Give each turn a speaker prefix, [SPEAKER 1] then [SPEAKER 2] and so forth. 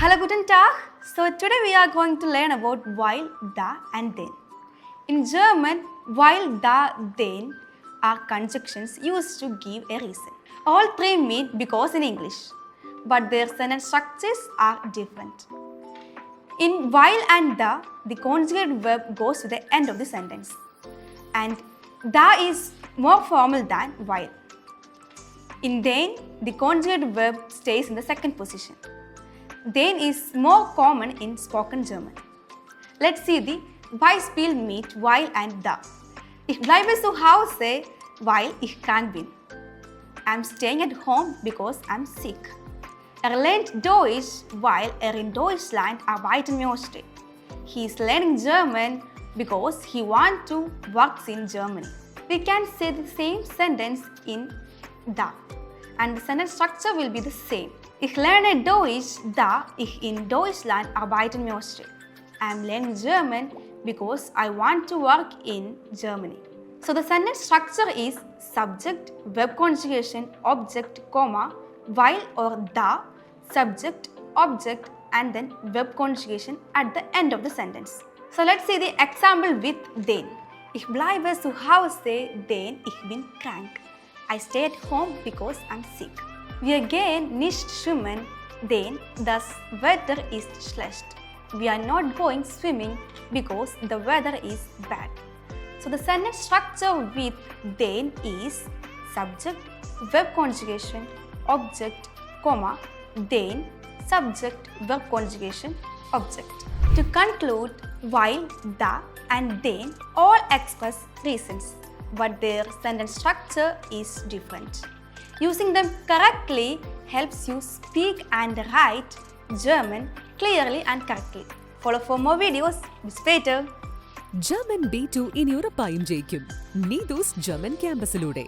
[SPEAKER 1] Hello, guten Tag. So today we are going to learn about while, da and then. In German, while, da, then are conjunctions used to give a reason. All three mean because in English, but their sentence structures are different. In while and da, the conjugate verb goes to the end of the sentence, and da is more formal than while. In then, the conjugate verb stays in the second position. Then is more common in spoken German. Let's see the Beispiel mit weil and da. Ich bleibe zu Hause, weil ich krank bin. I'm staying at home because I'm sick. Lernt Deutsch, weil in Deutschland arbeiten möchte. He is learning German because he wants to work in Germany. We can say the same sentence in da, and the sentence structure will be the same. Ich lerne Deutsch, da ich in Deutschland arbeiten möchte. I am learning German because I want to work in Germany. So the sentence structure is subject, verb conjugation, object, comma, while or da, subject, object, and then verb conjugation at the end of the sentence. So let's see the example with then. Ich bleibe zu Hause, denn ich bin krank. I stay at home because I'm sick. Wir gehen nicht schwimmen, denn das Wetter ist schlecht. We are not going swimming because the weather is bad. So the sentence structure with then is subject, verb conjugation, object, comma, then, subject, verb conjugation, object. To conclude, while, da, and then all express reasons, but their sentence structure is different. Using them correctly helps you speak and write German clearly and correctly. Follow for more videos. Bis später.
[SPEAKER 2] German B2 ഇനി ഉറപ്പായും ജയിക്കും. Neethu's German ക്യാമ്പസിലൂടെ.